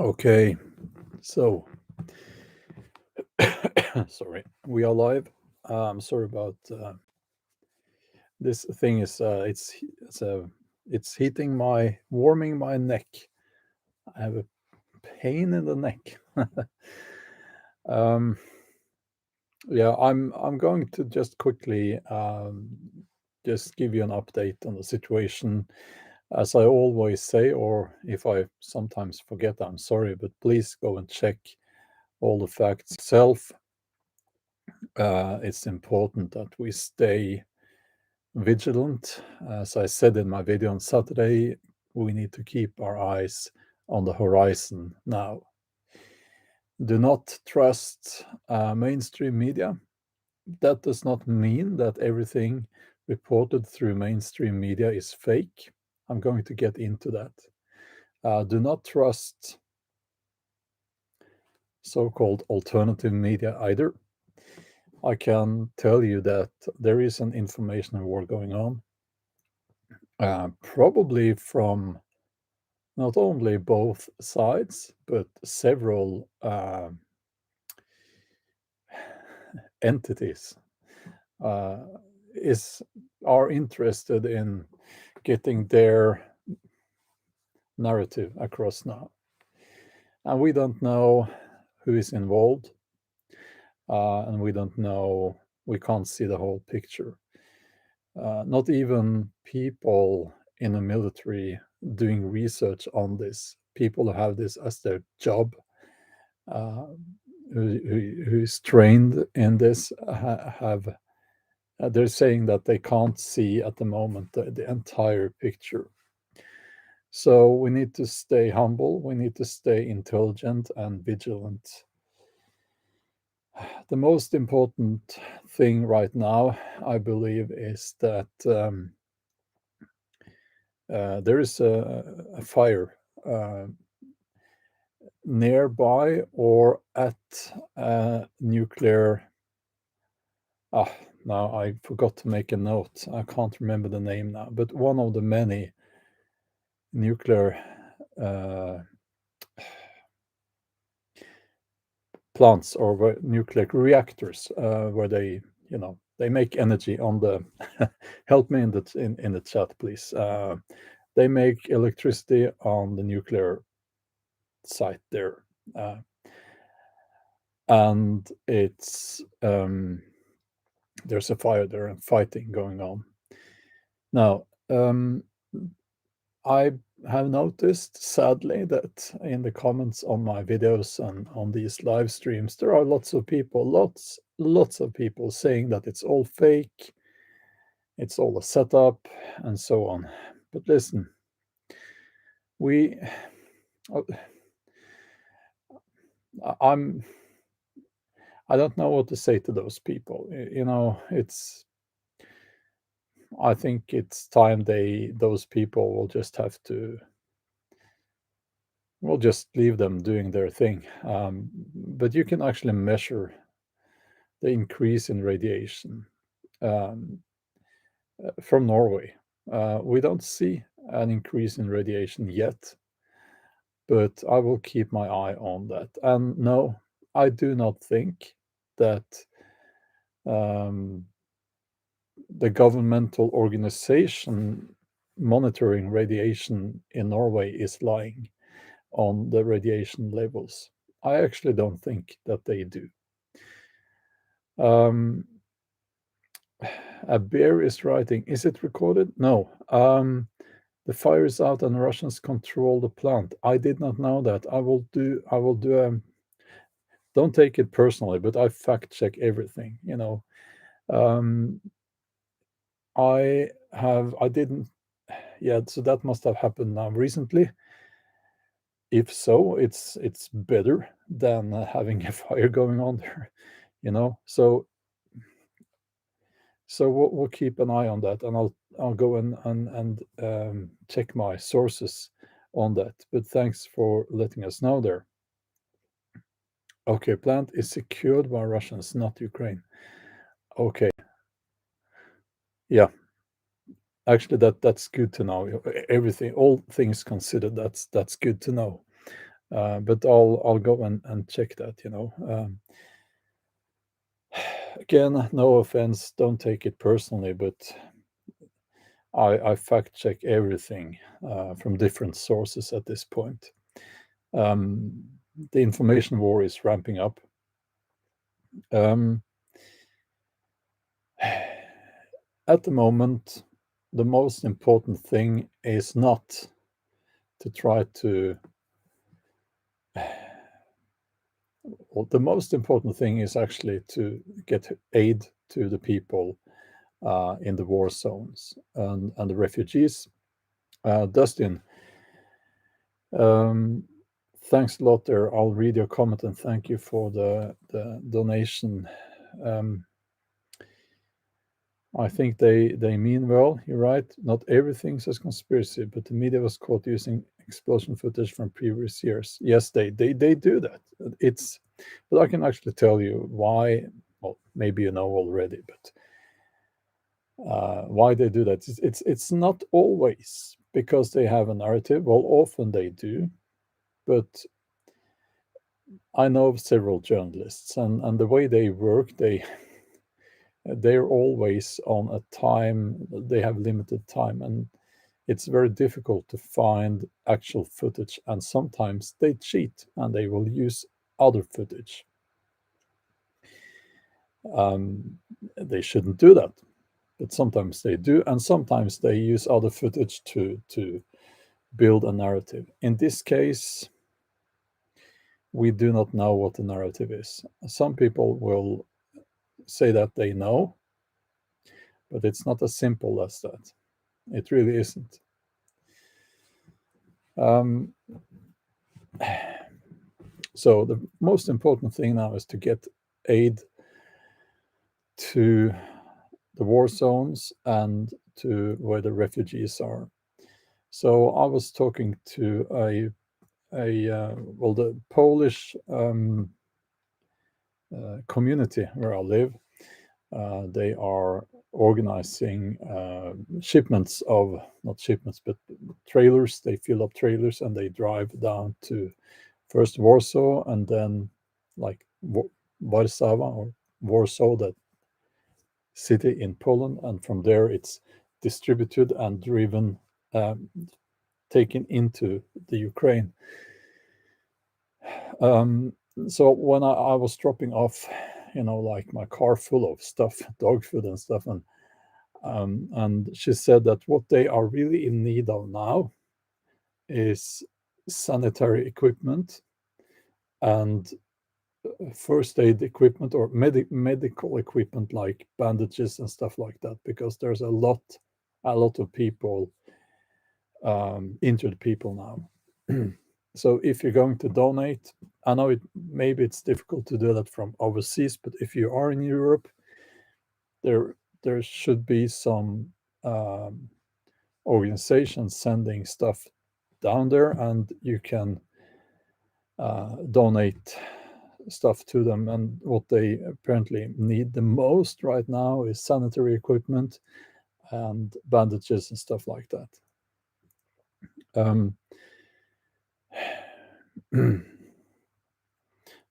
Okay, so sorry, we are live. I'm sorry about this thing. It's heating warming my neck. I have a pain in the neck. um, yeah, I'm going to just quickly just give you an update on the situation. As I always say, or if I sometimes forget, I'm sorry, but please go and check all the facts yourself. It's important that we stay vigilant. As I said in my video on Saturday, we need to keep our eyes on the horizon now. Do not trust mainstream media. That does not mean that everything reported through mainstream media is fake. I'm going to get into that. Do not trust so-called alternative media either. I can tell you that there is an information war going on, probably from not only both sides, but several entities uh, is are interested in getting their narrative across now. And we don't know who is involved, and we can't see the whole picture. Not even people in the military doing research on this, people who have this as their job, uh, who's trained in this, have they're saying that they can't see at the moment the entire picture. So we need to stay humble, we need to stay intelligent and vigilant. The most important thing right now, I believe, is that there is a fire nearby or at a nuclear. Ah, now I forgot to make a note. I can't remember the name now, but one of the many nuclear uh, plants or nuclear reactors where they make energy on the. Help me in the chat, please. They make electricity on the nuclear site there, and it's there's a fire there and fighting going on now. I have noticed, sadly, that in the comments on my videos and on these live streams, there are lots of people, lots of people saying that it's all fake, it's all a setup, and so on. But listen, we, uh, I'm, I don't know what to say to those people. I think it's time those people will just have to we'll just leave them doing their thing. But you can actually measure the increase in radiation um, from Norway. We don't see an increase in radiation yet, but I will keep my eye on that. And no, I do not think that um, the governmental organization monitoring radiation in Norway is lying on the radiation levels. I actually don't think that they do. Um, a bear is writing, is it recorded? No. The fire is out and Russians control the plant. I did not know that. I will do don't take it personally, but I fact check everything, you know. Um, I didn't yeah, so that must have happened now recently. If so, it's better than having a fire going on there, you know. So we'll keep an eye on that, and I'll go and check my sources on that. But thanks for letting us know there. Okay, plant is secured by Russians, not Ukraine. Okay, yeah, actually that's good to know. Everything, all things considered, that's good to know. But I'll go and check that. Again, no offense, don't take it personally, but I fact check everything from different sources at this point. The information war is ramping up. At the moment, the most important thing is not to try to. Well, the most important thing is actually to get aid to the people in the war zones and the refugees. Dustin, thanks a lot there. I'll read your comment and thank you for the donation. I think they mean well. You're right. Not everything says conspiracy, but the media was caught using explosion footage from previous years. Yes, they do that. But I can actually tell you why. Well, maybe you know already, but why they do that. It's not always because they have a narrative. Well, often they do, but I know several journalists, and the way they work, they're always on a time. They have limited time, and it's very difficult to find actual footage. And sometimes they cheat and they will use other footage. They shouldn't do that, but sometimes they do, and sometimes they use other footage to build a narrative. In this case, we do not know what the narrative is. Some people will say that they know, but it's not as simple as that. It really isn't. So the most important thing now is to get aid to the war zones and to where the refugees are. So I was talking to the Polish community where I live. They are organizing shipments of, not shipments, but trailers. They fill up trailers and they drive down to first Warsaw and then like Warsaw or Warsaw, that city in Poland. And from there it's distributed and driven, taken into the Ukraine. So when I was dropping off, like my car full of stuff, dog food and stuff, and she said that what they are really in need of now is sanitary equipment and first aid equipment or medical equipment like bandages and stuff like that, because there's a lot of people, injured people now. So if you're going to donate, I know maybe it's difficult to do that from overseas, but if you are in Europe, there should be some organizations sending stuff down there, and you can donate stuff to them. And what they apparently need the most right now is sanitary equipment and bandages and stuff like that.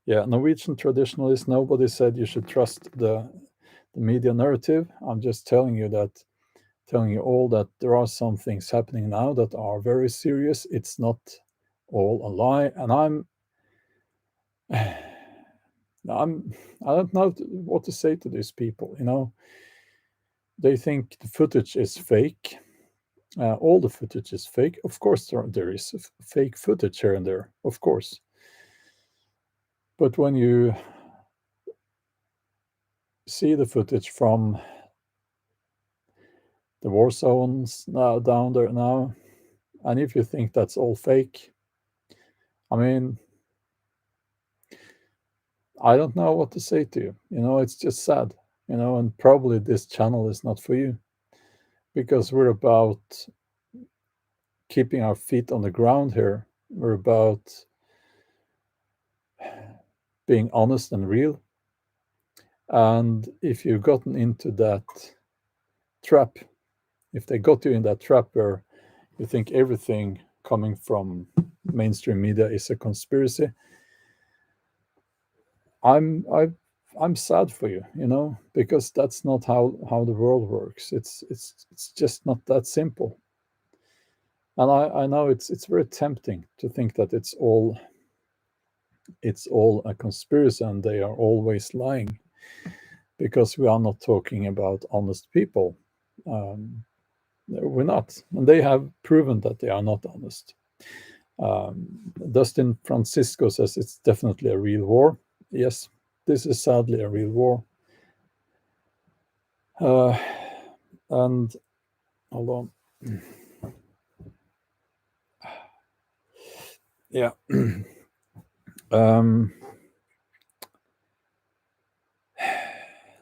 Yeah, Norwegian traditionalists, nobody said you should trust the media narrative. I'm just telling you all that there are some things happening now that are very serious. It's not all a lie. And I don't know what to say to these people. They think the footage is fake. All the footage is fake. Of course, there is fake footage here and there, of course. But when you see the footage from the war zones now down there now, and if you think that's all fake, I mean, I don't know what to say to you. It's just sad, and probably this channel is not for you, because we're about keeping our feet on the ground here. We're about being honest and real. And if you've gotten into that trap, if they got you in that trap where you think everything coming from mainstream media is a conspiracy, I'm sad for you, because that's not how the world works. It's just not that simple. And I know it's very tempting to think that it's all a conspiracy and they are always lying, because we are not talking about honest people. We're not, and they have proven that they are not honest. Dustin Francisco says it's definitely a real war. Yes, this is sadly a real war. And hold on. Yeah.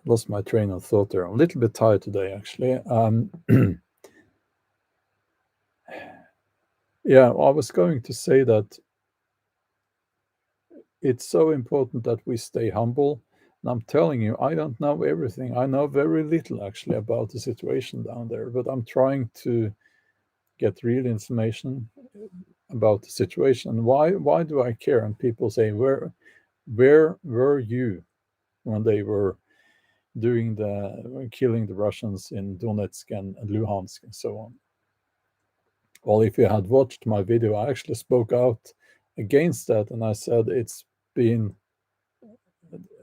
Lost my train of thought there. I'm a little bit tired today, actually. Yeah, I was going to say that it's so important that we stay humble. And I'm telling you, I don't know everything. I know very little, actually, about the situation down there, but I'm trying to get real information about the situation. Why do I care? And people say, where were you when they were killing the Russians in Donetsk and Luhansk and so on? Well, if you had watched my video, I actually spoke out against that, and I said it's been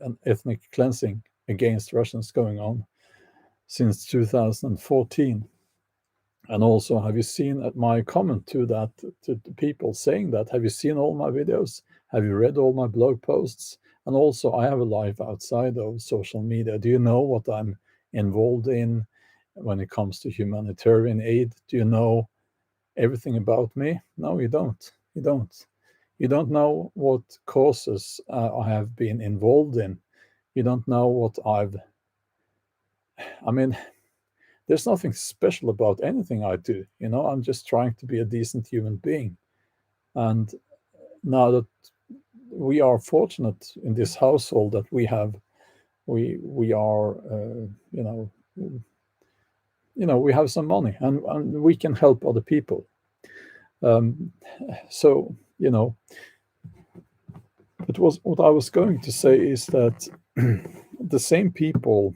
an ethnic cleansing against Russians going on since 2014. And also, have you seen my comment to that, to the people saying that? Have you seen all my videos? Have you read all my blog posts? And also, I have a life outside of social media. Do you know what I'm involved in when it comes to humanitarian aid? Do you know everything about me? No, you don't. You don't. You don't know what causes I have been involved in. You don't know what I mean, there's nothing special about anything I do. I'm just trying to be a decent human being. And now that we are fortunate in this household that we are, we have some money and we can help other people. So, but what I was going to say is that the same people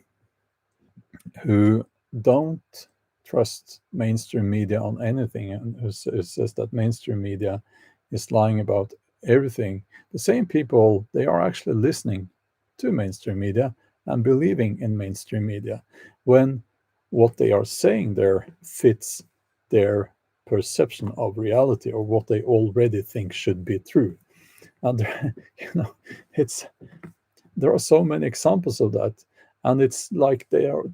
who don't trust mainstream media on anything and who says that mainstream media is lying about everything, the same people, they are actually listening to mainstream media and believing in mainstream media when what they are saying there fits their perception of reality or what they already think should be true. And there are so many examples of that, and it's like there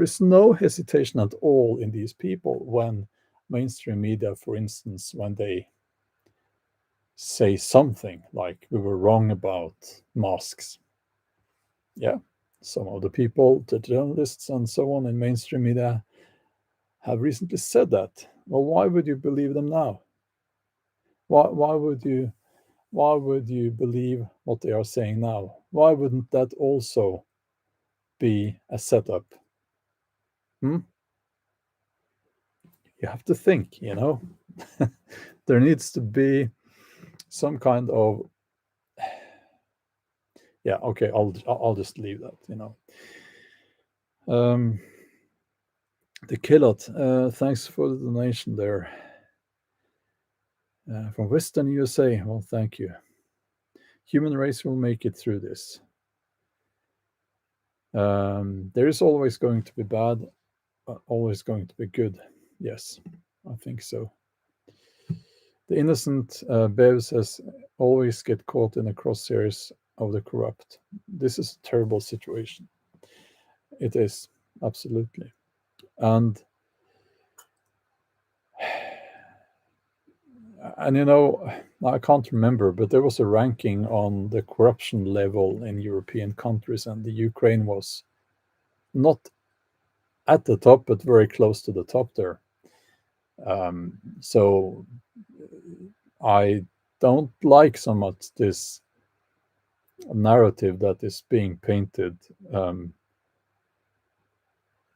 is no hesitation at all in these people when mainstream media, for instance, when they say something like we were wrong about masks. Yeah, some of the people, the journalists and so on in mainstream media have recently said that. Well, why would you believe them now? Why would you believe what they are saying now? Why wouldn't that also be a setup? Hmm? You have to think, there needs to be some kind of, yeah, okay, I'll just leave that. The Killot, thanks for the donation there. From Western USA, well, thank you. Human race will make it through this. There is always going to be bad, always going to be good. Yes, I think so. The innocent Bev says always get caught in the crosshairs of the corrupt. This is a terrible situation. It is, absolutely. And I can't remember, but there was a ranking on the corruption level in European countries, and the Ukraine was not at the top, but very close to the top there. So I don't like so much this narrative that is being painted,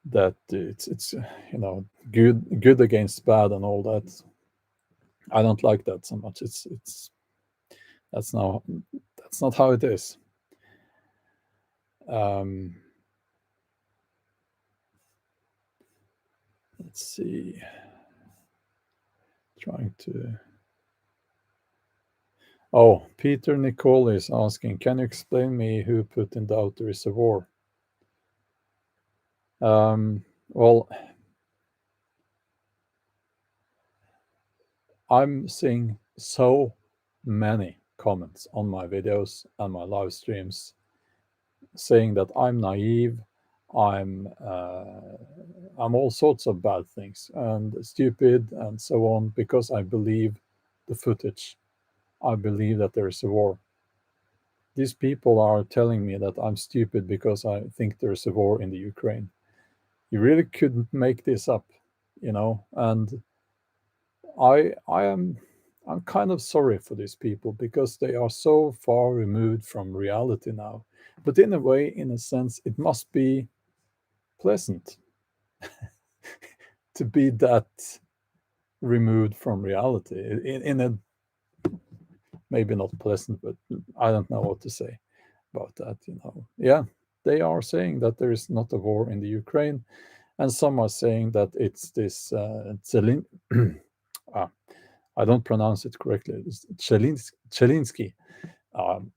that it's good against bad and all that. I don't like that so much. That's now that's not how it is. Um, let's see. Trying to. Oh, Peter Nicole is asking, can you explain me who put in doubt there is a war? Well, I'm seeing so many comments on my videos and my live streams saying that I'm naive, I'm I'm all sorts of bad things and stupid and so on because I believe the footage. I believe that there is a war. These people are telling me that I'm stupid because I think there's a war in the Ukraine. You really couldn't make this up, and I'm kind of sorry for these people because they are so far removed from reality now. But in a way, in a sense, it must be pleasant to be that removed from reality. In a maybe not pleasant, but I don't know what to say about that. Yeah, they are saying that there is not a war in the Ukraine, and some are saying that it's this ah, I don't pronounce it correctly. It's Chelinsky um,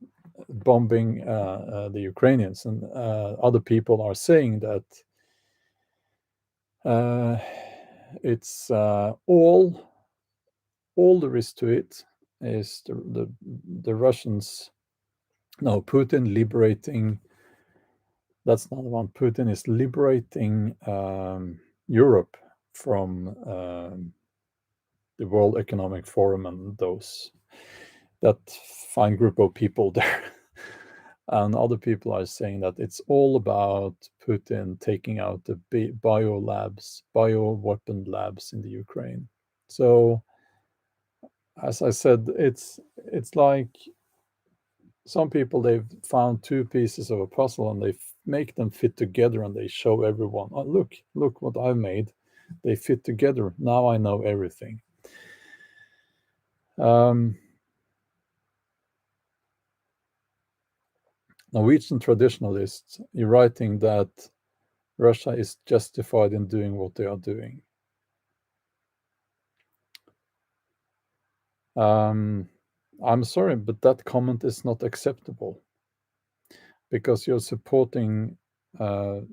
bombing the Ukrainians, and other people are saying that uh, it's all there is to it is the Russians. No, Putin liberating. That's not the one. Putin is liberating Europe from the World Economic Forum and that fine group of people there. And other people are saying that it's all about Putin taking out the bio weapon labs in the Ukraine. So, as I said, it's like some people, they've found two pieces of a puzzle and they make them fit together and they show everyone, oh, look what I've made. They fit together. Now I know everything. Norwegian traditionalists, you're writing that Russia is justified in doing what they are doing. I'm sorry, but that comment is not acceptable because you're supporting the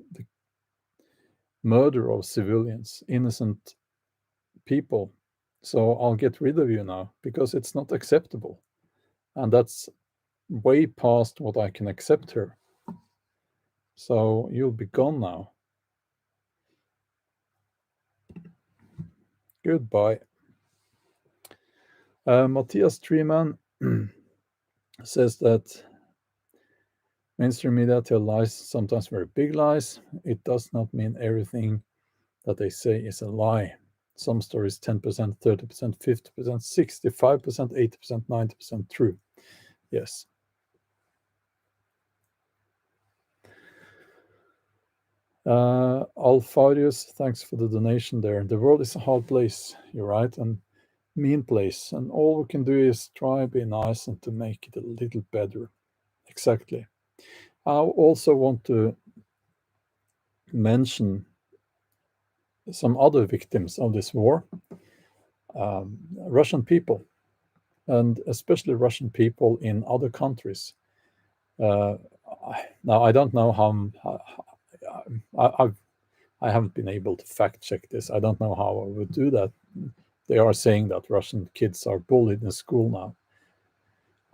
murder of civilians, innocent people. So I'll get rid of you now because it's not acceptable. And that's way past what I can accept here. So you'll be gone now. Goodbye. Matthias Treeman says that mainstream media tell lies, sometimes very big lies. It does not mean everything that they say is a lie. Some stories 10%, 30%, 50%, 65%, 80%, 90% true. Yes. Alfarius, thanks for the donation there. The world is a hard place, you're right, and mean place, and all we can do is try be nice and to make it a little better. Exactly. I also want to mention some other victims of this war, Russian people, and especially Russian people in other countries. Now, I don't know I haven't been able to fact check this. I don't know how I would do that. They are saying that Russian kids are bullied in school now.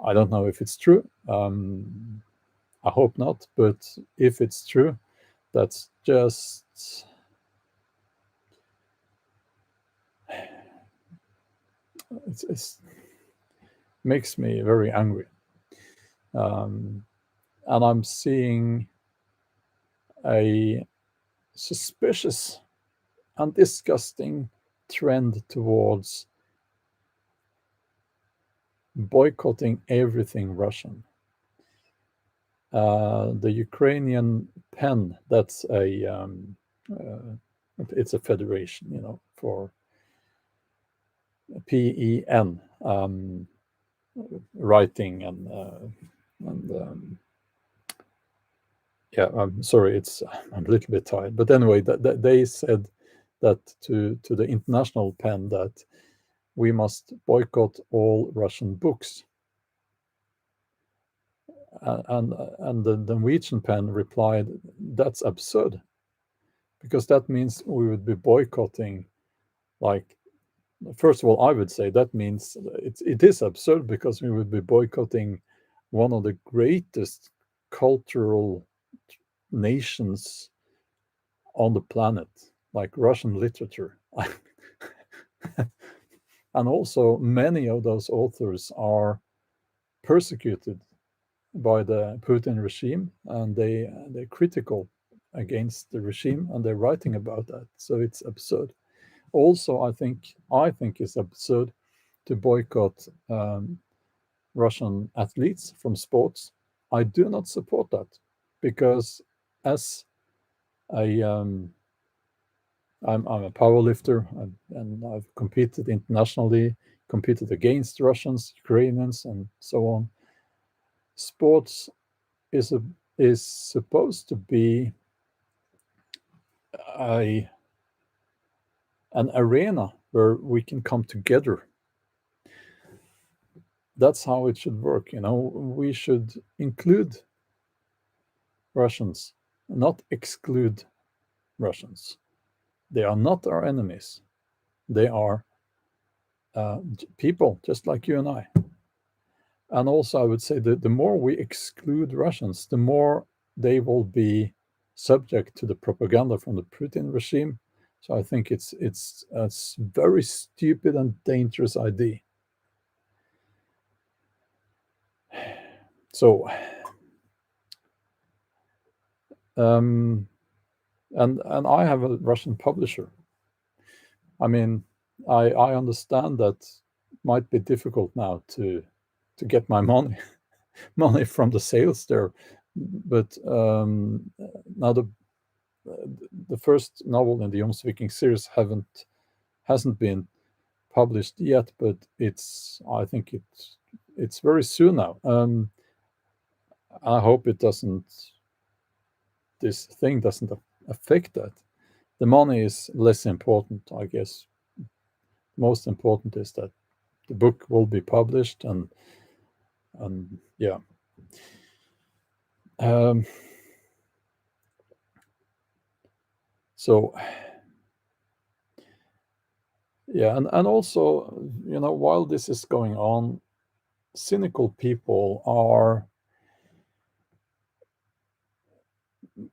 I don't know if it's true. I hope not. But if it's true, that's just it makes me very angry. And I'm seeing a suspicious and disgusting trend towards boycotting everything Russian. The Ukrainian pen, that's it's a federation, for PEN, writing and yeah, I'm sorry, I'm a little bit tired, but anyway, they said that to the international pen that we must boycott all Russian books. And the Norwegian pen replied, "That's absurd, because that means we would be boycotting, like, first of all, I would say that means it is absurd because we would be boycotting one of the greatest cultural nations on the planet, like Russian literature." And also, many of those authors are persecuted by the Putin regime, and they're critical against the regime, and they're writing about that. So it's absurd. Also, I think it's absurd to boycott Russian athletes from sports. I do not support that, because as a I'm a power lifter, and I've competed internationally, competed against Russians, Ukrainians, and so on. Sports is supposed to be a an arena where we can come together. That's how it should work. We should include Russians, not exclude Russians. They are not our enemies. They are people just like you and I. And also, I would say that the more we exclude Russians, the more they will be subject to the propaganda from the Putin regime. So I think it's a very stupid and dangerous idea. So, and I have a Russian publisher. I mean, I understand that might be difficult now to get my money from the sales there, but now the first novel in the Jomsviking series hasn't been published yet, but I think it's very soon now. I hope this thing doesn't affect that. The money is less important, I guess. Most important is that the book will be published, and yeah. So yeah, and also, while this is going on, cynical people are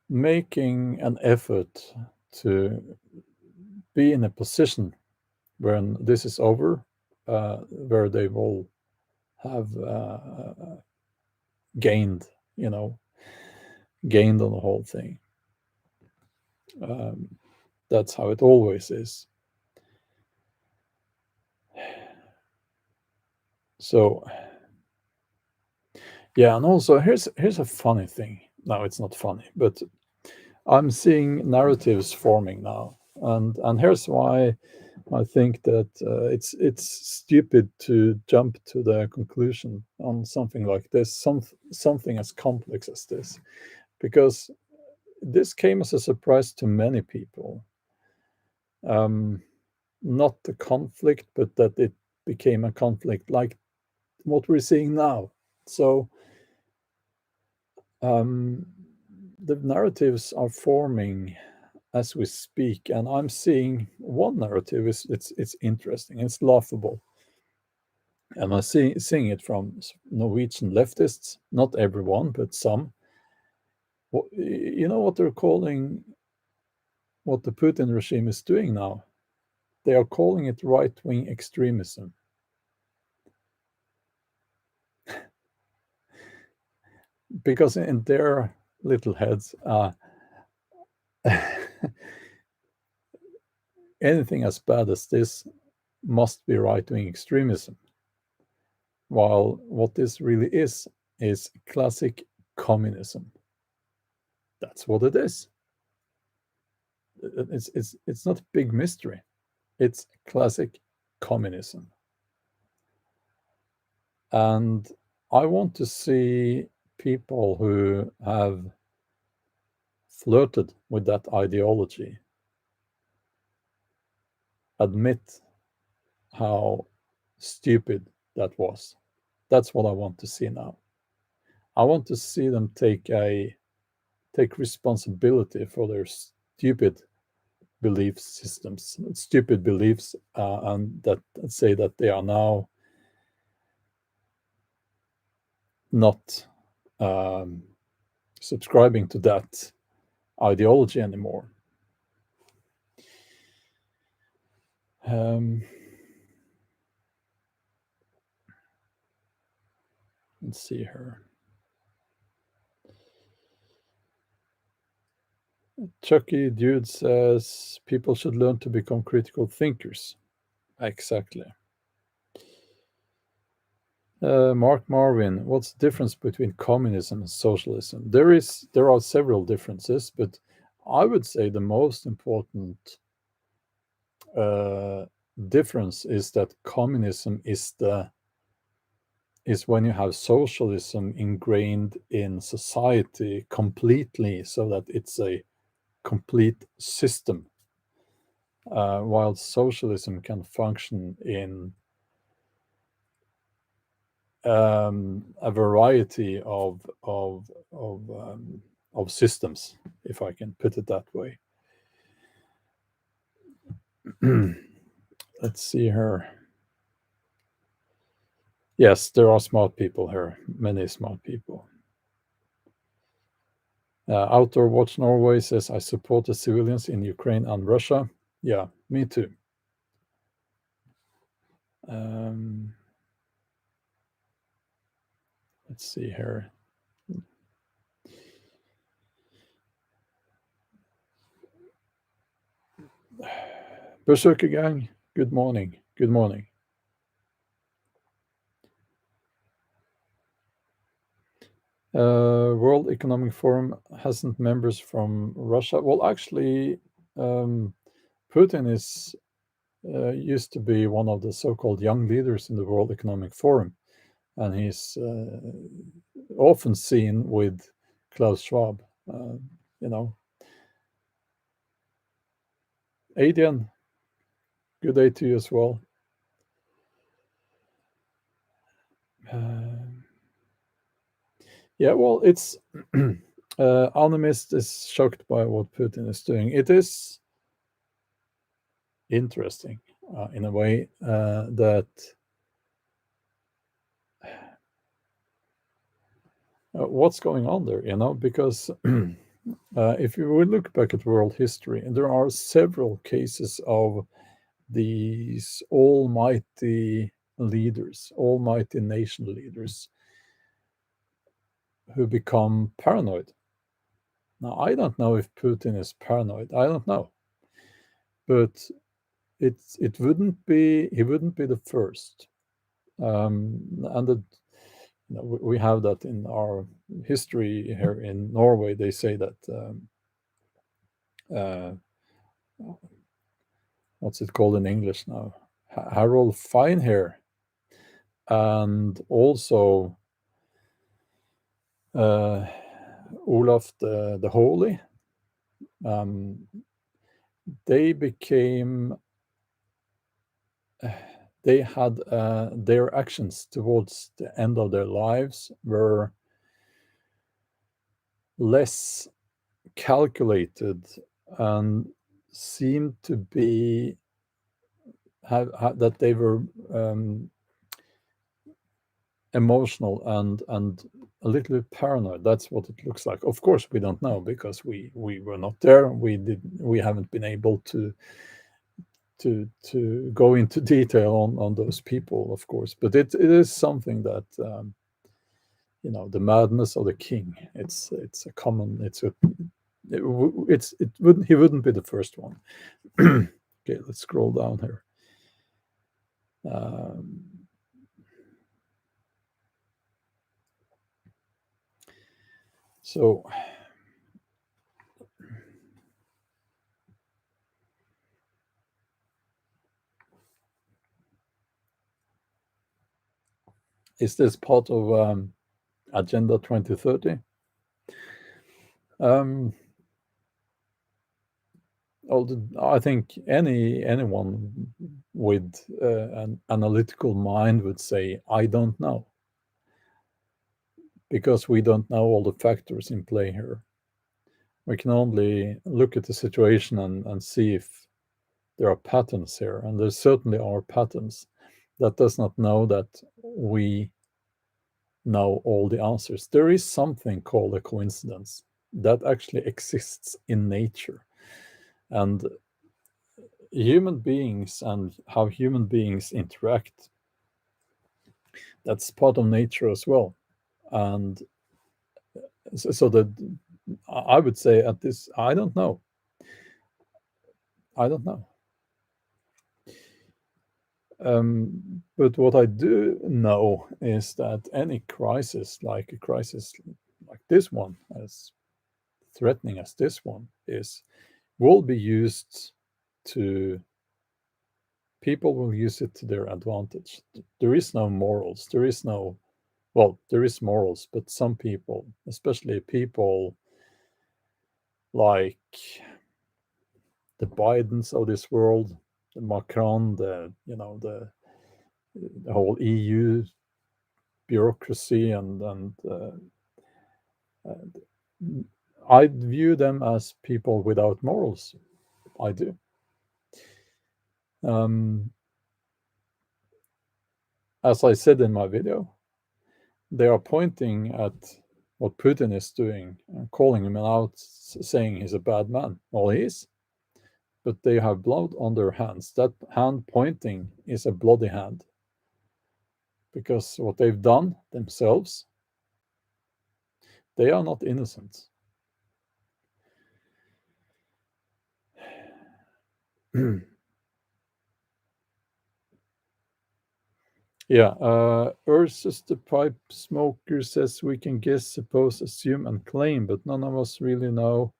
making an effort to be in a position when this is over, where they will have gained, gained on the whole thing. That's how it always is. So yeah, and also here's a funny thing. No, it's not funny, but I'm seeing narratives forming now, and here's why I think that it's stupid to jump to the conclusion on something like this, something as complex as this, because this came as a surprise to many people. Not the conflict, but that it became a conflict like what we're seeing now. So the narratives are forming as we speak, and I'm seeing one narrative is it's interesting, it's laughable, and I'm seeing it from Norwegian leftists, not everyone, but some. You know what they're calling what the Putin regime is doing now? They are calling it right-wing extremism. Because in their little heads, anything as bad as this must be right-wing extremism. While what this really is classic communism. That's what it is. It's not a big mystery. It's classic communism. And I want to see people who have flirted with that ideology admit how stupid that was. That's what I want to see now. I want to see them take responsibility for their stupid belief systems, stupid beliefs, and that say that they are now not subscribing to that ideology anymore. Let's see here. Chucky Dude says people should learn to become critical thinkers. Exactly. Mark Marvin, what's the difference between communism and socialism? There are several differences, but I would say the most important difference is that communism is when you have socialism ingrained in society completely, so that it's a complete system, while socialism can function in a variety of systems, if I can put it that way. Let's see here. Yes, there are smart people here, many smart people. Outdoor Watch Norway says, I support the civilians in Ukraine and Russia. Yeah, me too. Let's see here. Berserker Gang, good morning. Good morning. World Economic Forum hasn't members from Russia. Well, actually, Putin is used to be one of the so-called young leaders in the World Economic Forum, and he's often seen with Klaus Schwab. Adrian, good day to you as well. Yeah, well, it's Animist is shocked by what Putin is doing. It is interesting in a way that what's going on there, because if you would look back at world history, and there are several cases of these almighty leaders, almighty nation leaders, who become paranoid. Now, I don't know if Putin is paranoid. I don't know, but it wouldn't be he wouldn't be the first, and we have that in our history here in Norway. They say that what's it called in English now? Harold Finehair, and also Olaf the Holy. They became. They had their actions towards the end of their lives were less calculated and seemed to be that they were emotional and a little bit paranoid. That's what it looks like. Of course, we don't know because we were not there. We haven't been able to go into detail on those people, of course. But it is something that the madness of the king. It's a common. He wouldn't be the first one. Okay, let's scroll down here. So Is this part of Agenda 2030? Um, I think anyone with an analytical mind would say, I don't know, because we don't know all the factors in play here. We can only look at the situation and see if there are patterns here, and there certainly are patterns. That does not know that we know all the answers. There is something called a coincidence that actually exists in nature. And human beings and how human beings interact, that's part of nature as well. And so that I would say at this, I don't know. I don't know. But what I do know is that any crisis, like a crisis like this one, as threatening as this one is, will be used to, people will use it to their advantage. There is no morals. There is no, well, there is morals, but some people, especially people like the Bidens of this world, the Macron, the whole EU bureaucracy, and I view them as people without morals. I do. As I said in my video, they are pointing at what Putin is doing and calling him out, saying he's a bad man. Well, he is, but they have blood on their hands. That hand pointing is a bloody hand, because what they've done themselves, they are not innocent. Yeah, Ursus the pipe smoker says we can guess, suppose, assume, and claim, but none of us really know.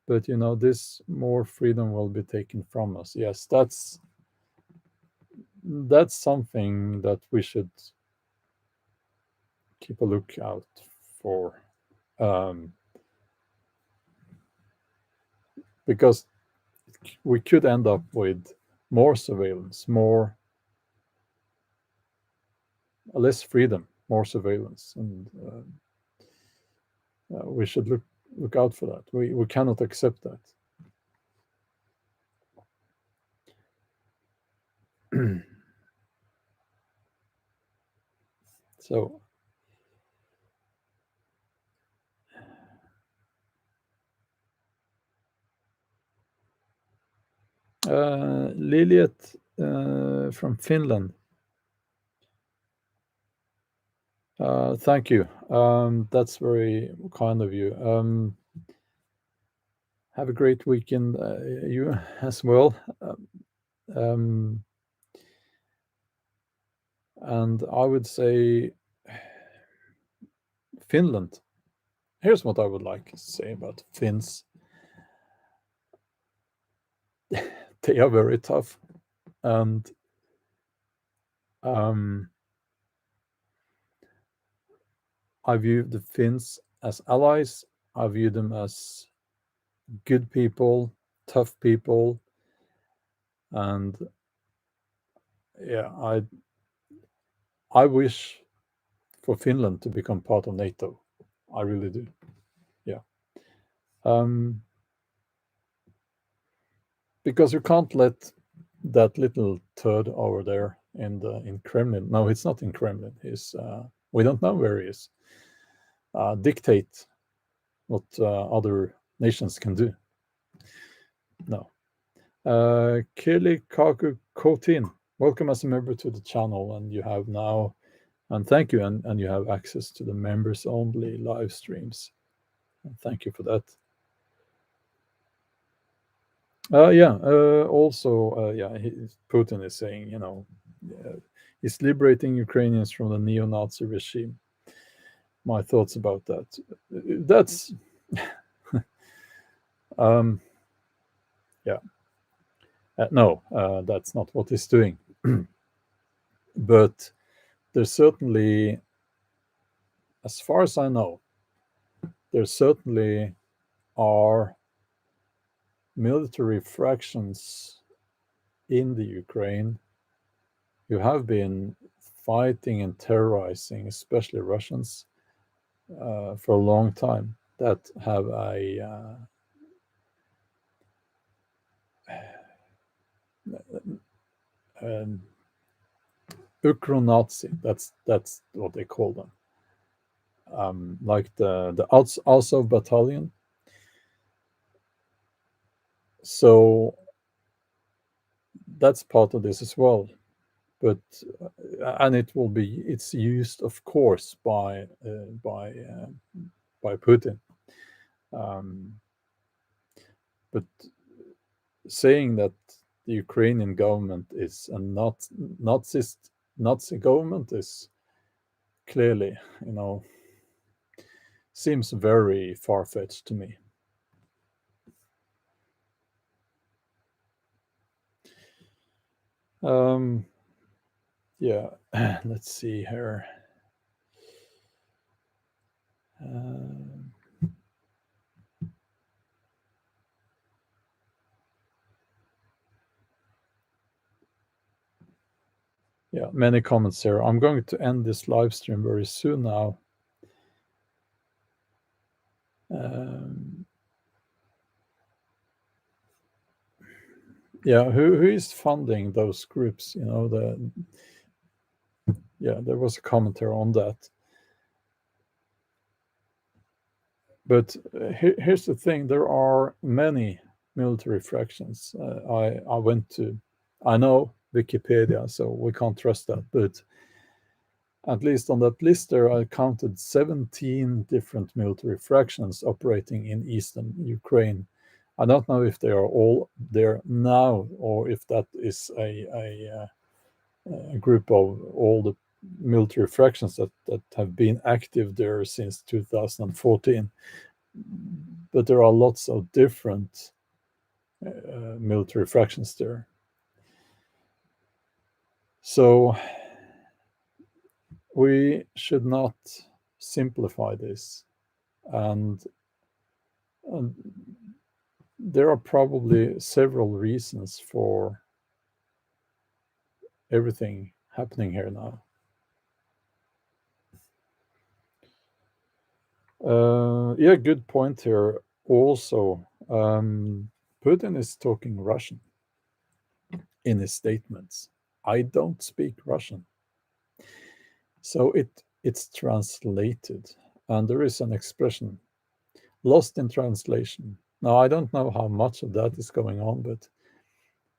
But this more freedom will be taken from us. Yes, that's something that we should keep a lookout for, because we could end up with more surveillance, less freedom, more surveillance, and we should look out for that. We cannot accept that. So Liliet from Finland. Thank you. That's very kind of you. Have a great weekend, you as well. And I would say Finland. Here's what I would like to say about Finns. They are very tough, and I view the Finns as allies. I view them as good people, tough people, and yeah, I wish for Finland to become part of NATO. I really do. Yeah. Because you can't let that little turd over there in Kremlin. No, it's not in Kremlin. He's we don't know where he is. Dictate what other nations can do. No. Kili Kaku Kotin, welcome as a member to the channel, and you have now, and thank you, and you have access to the members only live streams. And thank you for that. Also, Putin is saying, he's liberating Ukrainians from the neo-Nazi regime. My thoughts about that. That's, yeah. No, that's not what he's doing. But there's certainly, as far as I know, there certainly are military fractions in the Ukraine who have been fighting and terrorizing, especially Russians, for a long time, that have an Ukro-Nazi. That's what they call them. Like the Azov battalion. So that's part of this as well. But and it's used, of course, by Putin. But saying that the Ukrainian government is a Nazi government is clearly, seems very far-fetched to me. Yeah, let's see here. Yeah, many comments here. I'm going to end this live stream very soon now. Yeah, who is funding those groups? There was a commentary on that. But here's the thing: there are many military fractions. I know Wikipedia, so we can't trust that, but at least on that list there, I counted 17 different military fractions operating in eastern Ukraine. I don't know if they are all there now or if that is a group of all the military fractions that have been active there since 2014. But there are lots of different military fractions there. So we should not simplify this. And there are probably several reasons for everything happening here now. Yeah, good point here. Also, Putin is talking Russian in his statements. I don't speak Russian. So it's translated, and there is an expression, lost in translation. Now, I don't know how much of that is going on, but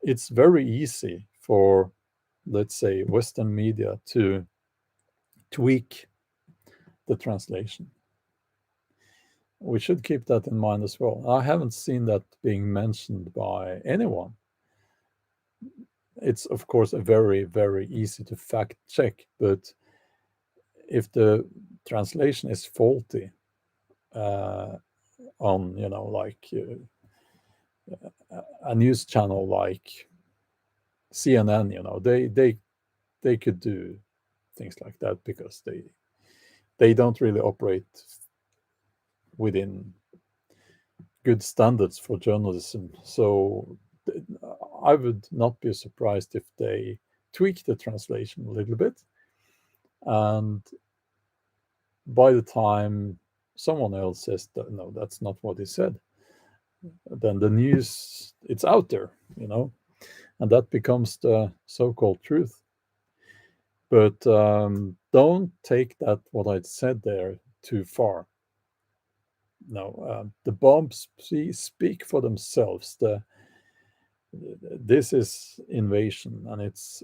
it's very easy for, let's say, Western media to tweak the translation. We should keep that in mind as well. I haven't seen that being mentioned by anyone. It's, of course, a very, very easy to fact check, but if the translation is faulty on, like a news channel like CNN, they could do things like that because they don't really operate within good standards for journalism. So I would not be surprised if they tweak the translation a little bit, and by the time someone else says that no, that's not what he said, then the news, it's out there, and that becomes the so-called truth. But don't take that what I said there too far. No, the bombs speak for themselves. This is invasion, and it's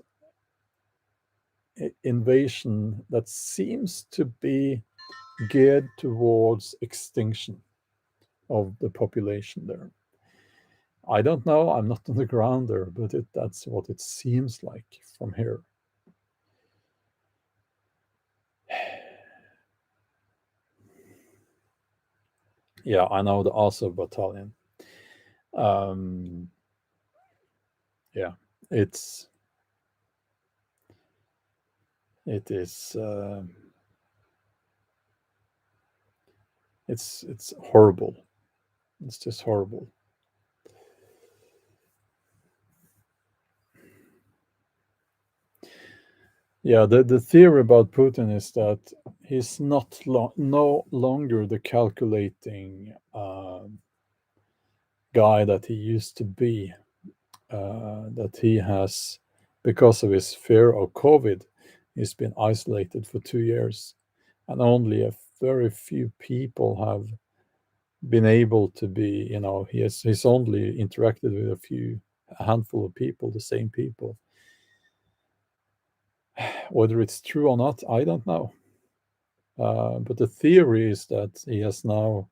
invasion that seems to be geared towards extinction of the population there. I don't know. I'm not on the ground there, but that's what it seems like from here. Yeah, I know the Azov battalion. Yeah, it's It is it's horrible. It's just horrible. Yeah, the theory about Putin is that he's no longer the calculating guy that he used to be. That he has, because of his fear of COVID, he's been isolated for 2 years, and only a very few people have been able to be. He's only interacted with a handful of people, the same people. Whether it's true or not, I don't know. But the theory is that he has now,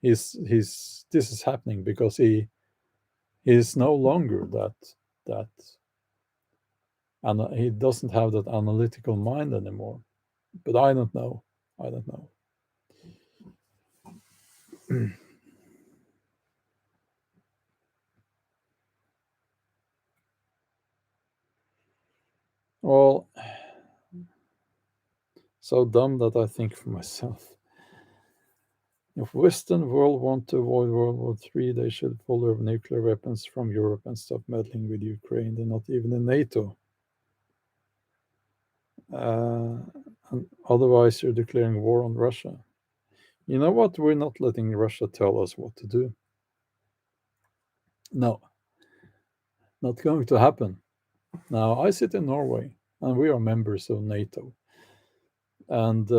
he's this is happening because he is no longer that, and he doesn't have that analytical mind anymore. But I don't know. I don't know. Well, so dumb that I think for myself. If Western world want to avoid World War III, they should pull their nuclear weapons from Europe and stop meddling with Ukraine. They're not even in NATO. Uh, and otherwise, you're declaring war on Russia. You know what? We're not letting Russia tell us what to do. No, not going to happen. Now, I sit in Norway, and we are members of NATO. And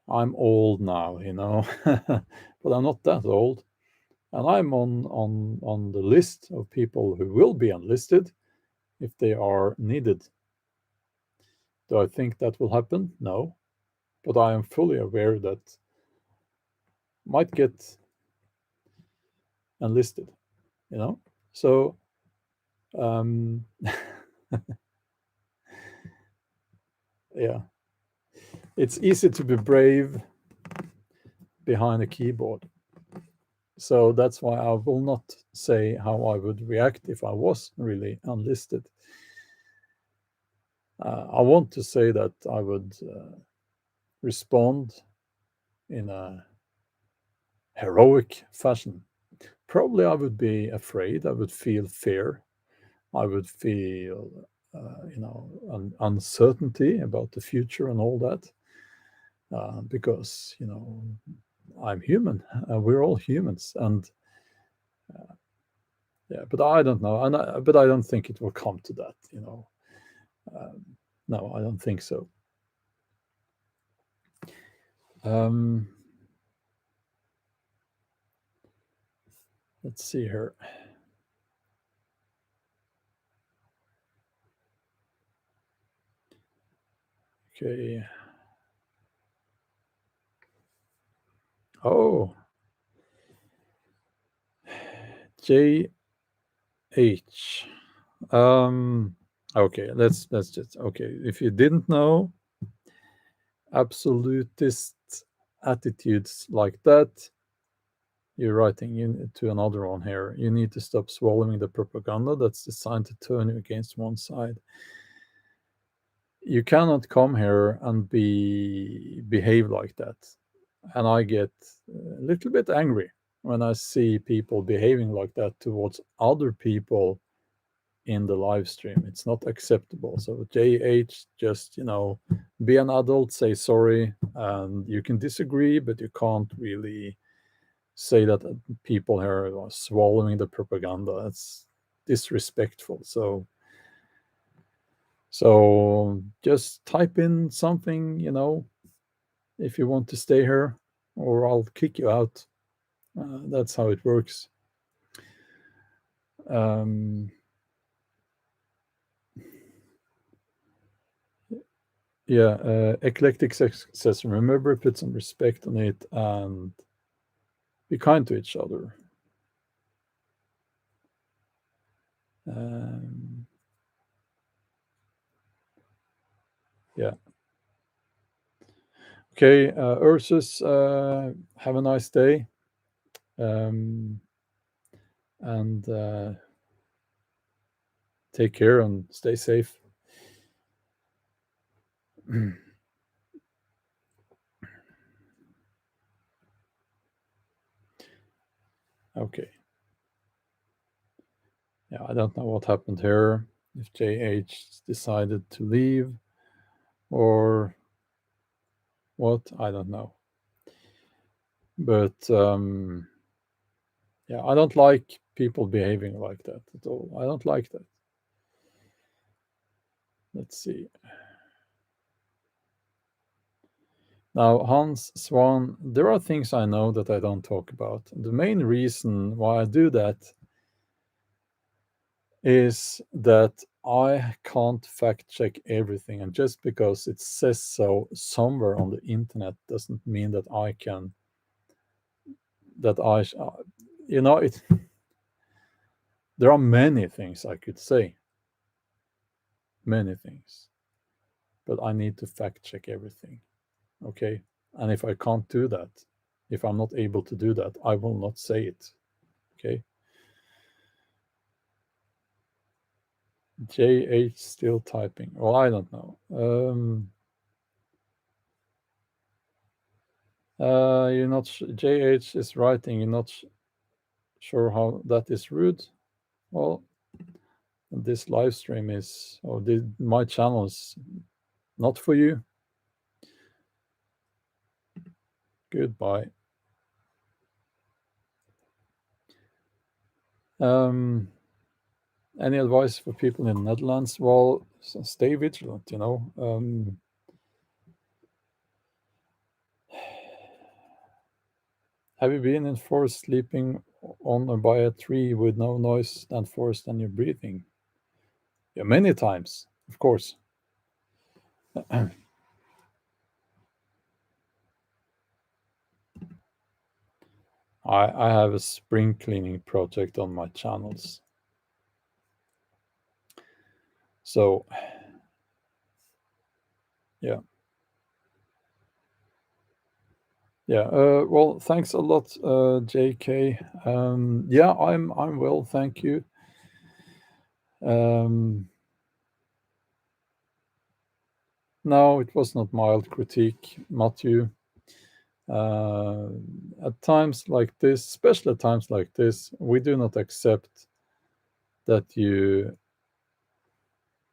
I'm old now, but I'm not that old. And I'm on the list of people who will be enlisted if they are needed. Do I think that will happen? No. But I am fully aware that might get enlisted, you know? So, um, yeah, it's easy to be brave behind a keyboard. So that's why I will not say how I would react if I was really enlisted. I want to say that I would respond in a heroic fashion. Probably I would be afraid. I would feel fear. I would feel, uncertainty about the future and all that, because I'm human. We're all humans, and yeah. But I don't know, but I don't think it will come to that. Um, no, I don't think so. Um, let's see here. Okay. Oh, JH. Okay, let's just okay. If you didn't know, absolutist attitudes like that, you're writing to another one here. You need to stop swallowing the propaganda that's designed to turn you against one side. You cannot come here and behave like that. And I get a little bit angry when I see people behaving like that towards other people in the live stream. It's not acceptable. So JH, just be an adult, say sorry, and you can disagree, but you can't really say that people here are swallowing the propaganda. That's disrespectful. So just type in something, if you want to stay here, or I'll kick you out. That's how it works. Um, yeah, Eclectic says, remember, put some respect on it and be kind to each other. Um, yeah. Okay, Ursus, have a nice day. Um, and take care and stay safe. Okay. Yeah, I don't know what happened here. If JH decided to leave or what, I don't know. But yeah, I don't like people behaving like that at all. I don't like that. Let's see. Now, Hans Swan, there are things I know that I don't talk about. The main reason why I do that is that I can't fact check everything. And just because it says so somewhere on the internet doesn't mean that I can, that I, you know, it, there are many things I could say, many things, but I need to fact check everything. Okay. And if I can't do that, if I'm not able to do that, I will not say it. Okay. JH still typing. Well, I don't know. You're not JH is writing. You're not sure how that is rude. Well, this live stream is, or my channel is not for you. Goodbye. Any advice for people in the Netherlands? Well, stay vigilant. Have you been in forest sleeping on or by a tree with no noise than forest and your breathing? Yeah, many times, of course. I have a spring cleaning project on my channels. So, yeah. Yeah. Well, thanks a lot, JK. Yeah, I'm well, thank you. No, it was not mild critique, Matthew. At times like this, especially at times like this, we do not accept that you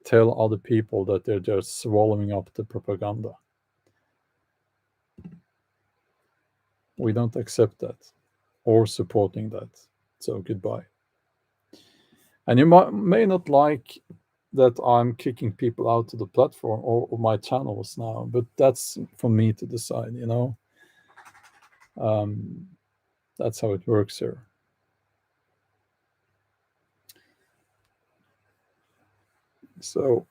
tell other people that they're just swallowing up the propaganda. We don't accept that or supporting that. So goodbye. And you may not like that I'm kicking people out of the platform or my channels now, but that's for me to decide, That's how it works here. So,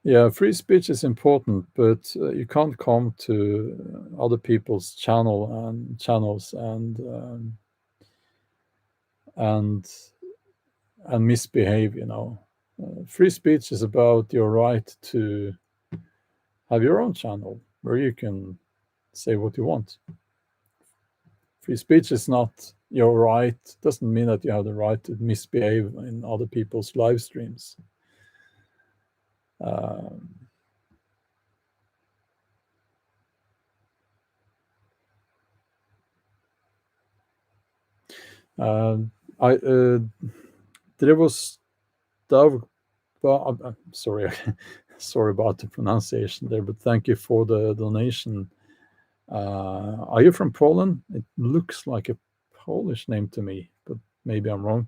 yeah, free speech is important, but you can't come to other people's channels and misbehave. Free speech is about your right to have your own channel where you can say what you want. Free speech is not your right, doesn't mean that you have the right to misbehave in other people's live streams. I there was I'm sorry, sorry about the pronunciation there, but thank you for the donation. Are you from Poland? It looks like a Polish name to me, but maybe I'm wrong.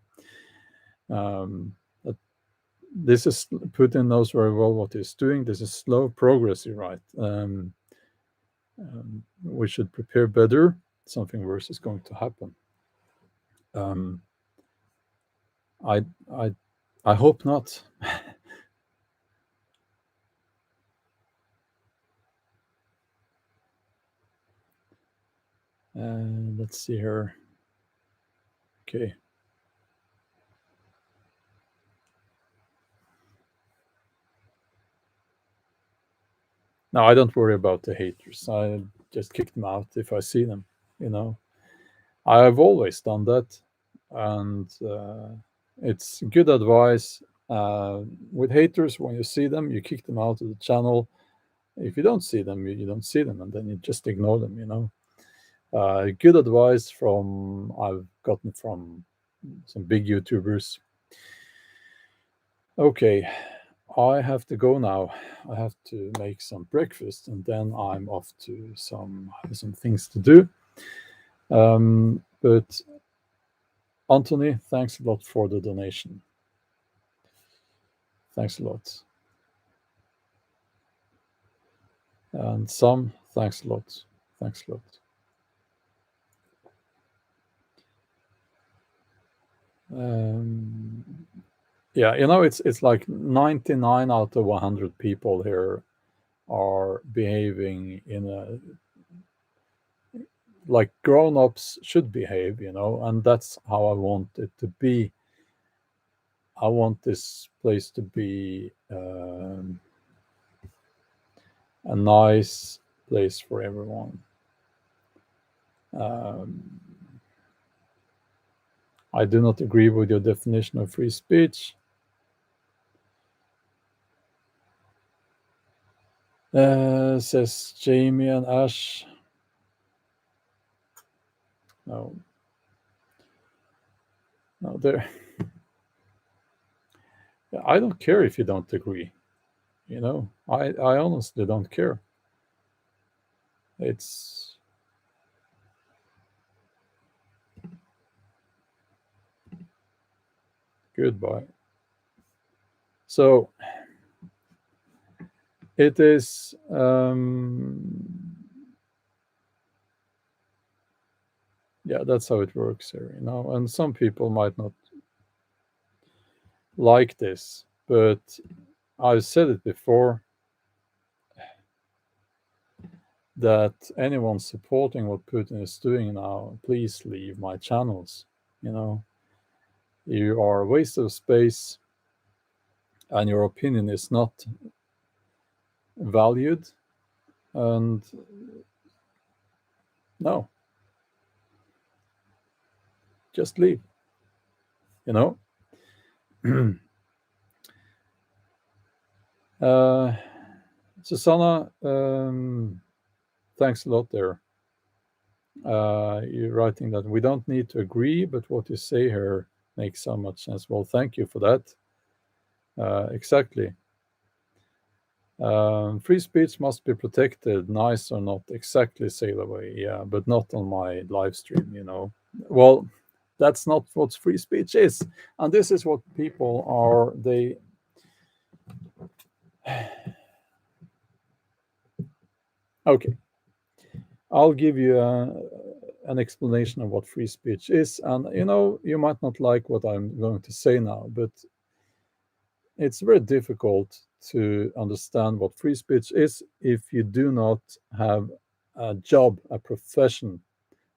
This is Putin knows very well what he's doing. This is slow progress, you're right. We should prepare better. Something worse is going to happen. I I I hope not. Let's see here. Okay. No, I don't worry about the haters. I just kick them out if I see them. You know, I've always done that, and it's good advice. With haters, when you see them, you kick them out of the channel. If you don't see them, you don't see them, and then you just ignore them. Good advice from I've gotten from some big YouTubers. Okay, I have to go now. I have to make some breakfast, and then I'm off to some things to do. But Anthony, thanks a lot for the donation. Thanks a lot. And Sam, thanks a lot. Thanks a lot. Yeah, it's like 99 out of 100 people here are behaving in a like grown-ups should behave, and that's how I want it to be. I want this place to be a nice place for everyone. Um, I do not agree with your definition of free speech. Says Jamie and Ash. No, no, there. I don't care if you don't agree. I honestly don't care. It's goodbye. So it is. Yeah, that's how it works here, And some people might not like this, but I've said it before that anyone supporting what Putin is doing now, please leave my channels. You are a waste of space, and your opinion is not valued. And no, just leave. You know. Susanna, thanks a lot there. You're writing that we don't need to agree, but what you say here makes so much sense. Well, thank you for that. Exactly. Free speech must be protected, nice or not, exactly, sail away. Yeah, but not on my live stream. Well, that's not what free speech is. And this is what people are, okay. I'll give you an explanation of what free speech is. And, you might not like what I'm going to say now, but it's very difficult to understand what free speech is if you do not have a job, a profession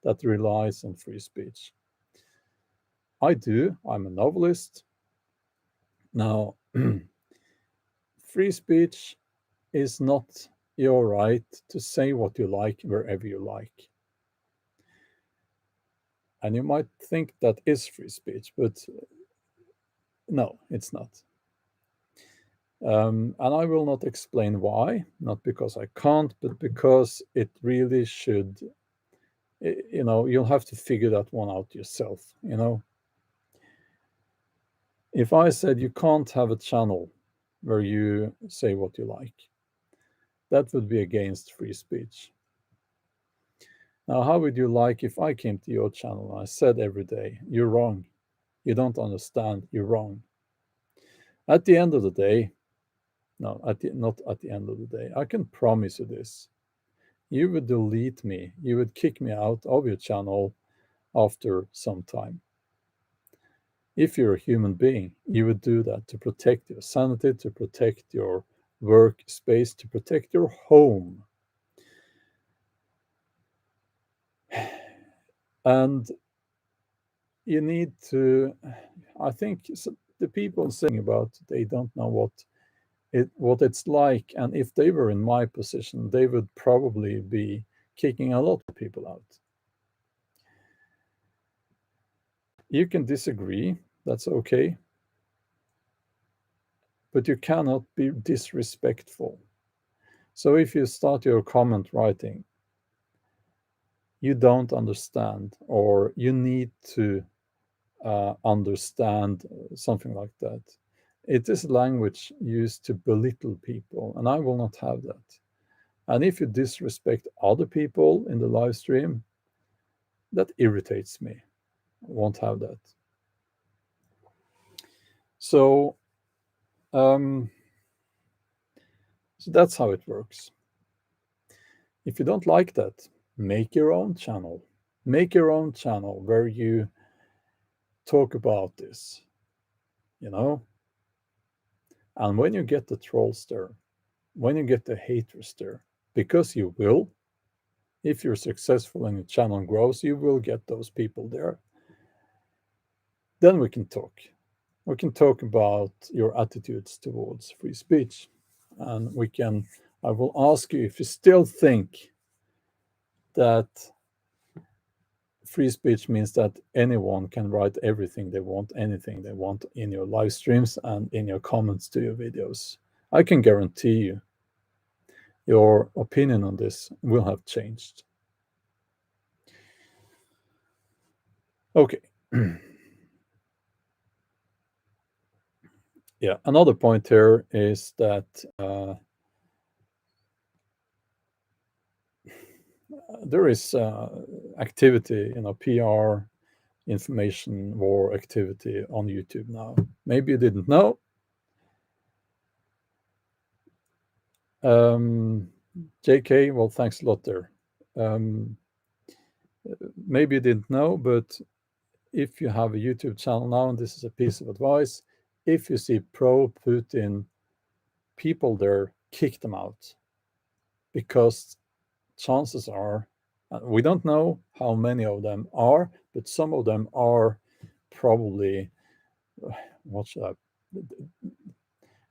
that relies on free speech. I do. I'm a novelist. Now, free speech is not your right to say what you like wherever you like. And you might think that is free speech, but no, it's not. And I will not explain why, not because I can't, but because it really should, you'll have to figure that one out yourself. If I said you can't have a channel where you say what you like, that would be against free speech. Now, how would you like if I came to your channel and I said every day, you're wrong, you don't understand, you're wrong? At the end of the day, no, not at the end of the day, I can promise you this. You would delete me, you would kick me out of your channel after some time. If you're a human being, you would do that to protect your sanity, to protect your workspace, to protect your home. And you need to, I think the people saying about they don't know what it's like, and if they were in my position, they would probably be kicking a lot of people out. You can disagree, that's okay, but you cannot be disrespectful. So if you start your comment writing, you don't understand, or you need to understand, something like that. It is language used to belittle people, and I will not have that. And if you disrespect other people in the live stream, that irritates me. I won't have that. So, um, so that's how it works. If you don't like that, make your own channel. Make your own channel where you talk about this, you know? And when you get the trolls there, when you get the haters there, because you will, if you're successful and your channel grows, you will get those people there. Then we can talk. We can talk about your attitudes towards free speech. And I will ask you if you still think that free speech means that anyone can write everything they want, anything they want in your live streams and in your comments to your videos. I can guarantee you your opinion on this will have changed. Okay. Yeah, another point here is that there is activity, PR, information war activity on YouTube now. Maybe you didn't know. JK, well, thanks a lot there. Maybe you didn't know, but if you have a YouTube channel now, and this is a piece of advice, if you see pro-Putin people there, kick them out. Because chances are, we don't know how many of them are, but some of them are probably, what should I,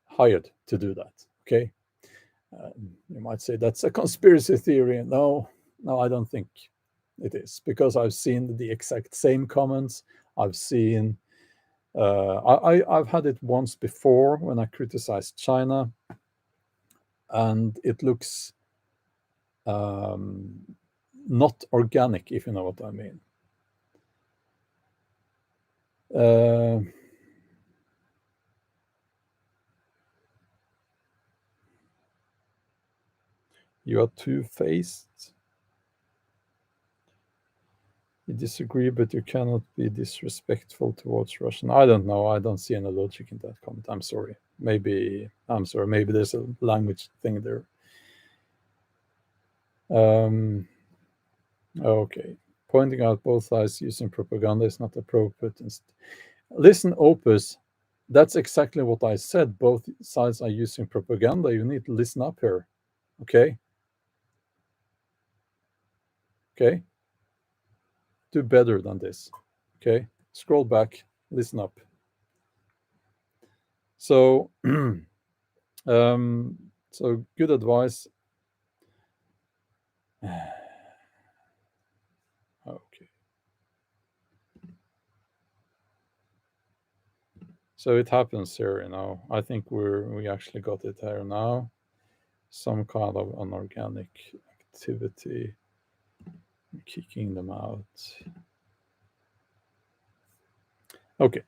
hired to do that, okay? You might say that's a conspiracy theory. No, I don't think it is, because I've seen the exact same comments. I've seen, I've had it once before when I criticized China, and it looks not organic, if you know what I mean. You are two-faced. You disagree, but you cannot be disrespectful towards Russian. I don't know. I don't see any logic in that comment. I'm sorry. Maybe there's a language thing there. Okay. Pointing out both sides using propaganda is not appropriate. Listen, Opus, that's exactly what I said. Both sides are using propaganda. You need to listen up here. Okay? Okay? Do better than this. Okay? Scroll back, listen up. So, so good advice. Okay. So it happens here, I think we actually got it here now. Some kind of unorganic activity, kicking them out. Okay.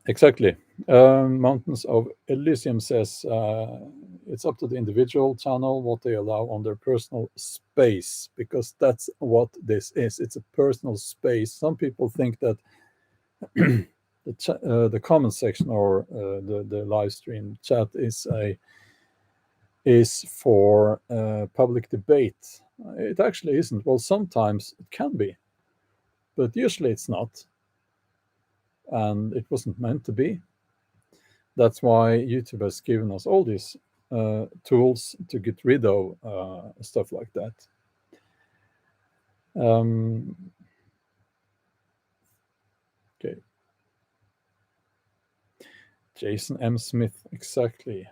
Exactly. Mountains of Elysium says it's up to the individual channel what they allow on their personal space, because that's what this is. It's a personal space. Some people think that the comment section or the live stream chat is for public debate. It actually isn't. Well, sometimes it can be, but usually it's not, and it wasn't meant to be. That's why YouTube has given us all these tools to get rid of stuff like that. Okay. Jason M. Smith, exactly.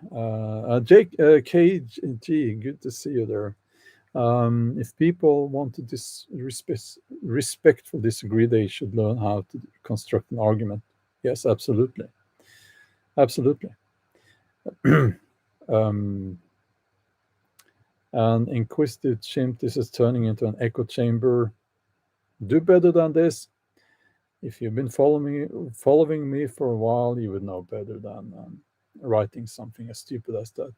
Jake KG, good to see you there. If people want to respectful disagree, they should learn how to construct an argument. Yes, absolutely, absolutely. um, an inquisitive chimp, this is turning into an echo chamber. Do better than this. If you've been following me for a while, you would know better than writing something as stupid as that.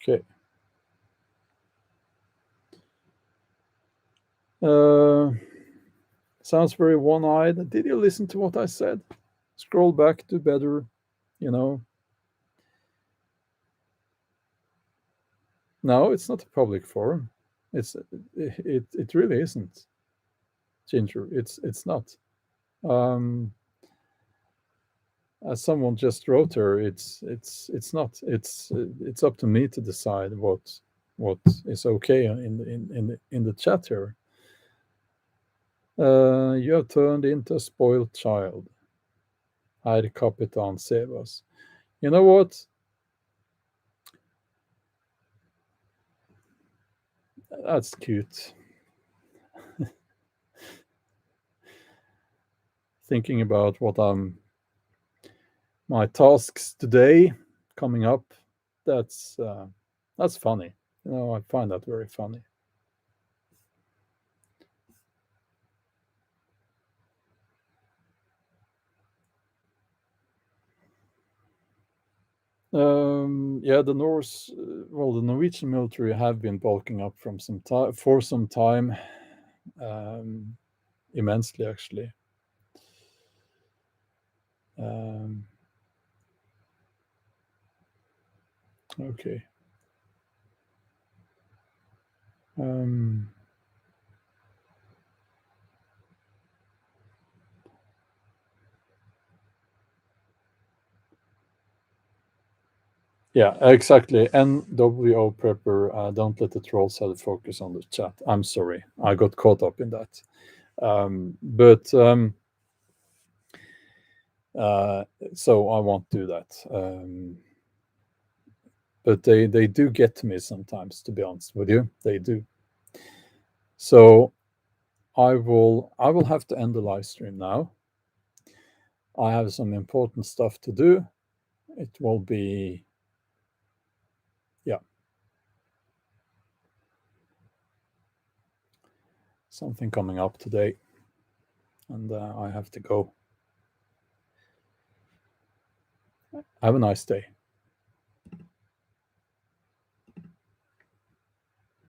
Okay. Uh, sounds very one-eyed. Did you listen to what I said? Scroll back, do better. You know. No, it's not a public forum. It really isn't, Ginger. It's not. Um, as someone just wrote her, it's not. It's up to me to decide what is okay in the chat here. You have turned into a spoiled child. Herr Kapitan Sebas. You know what? That's cute. Thinking about what my tasks today coming up. That's funny. I find that very funny. Yeah, the Norwegian military have been bulking up from some time for some time, um, immensely actually. Um, okay. Um, yeah, exactly. NWO Prepper, don't let the trolls have the focus on the chat. I'm sorry, I got caught up in that. But uh, so I won't do that. But they do get to me sometimes, to be honest with you. They do. So I will have to end the live stream now. I have some important stuff to do. It will be, yeah, something coming up today, and I have to go. Have a nice day.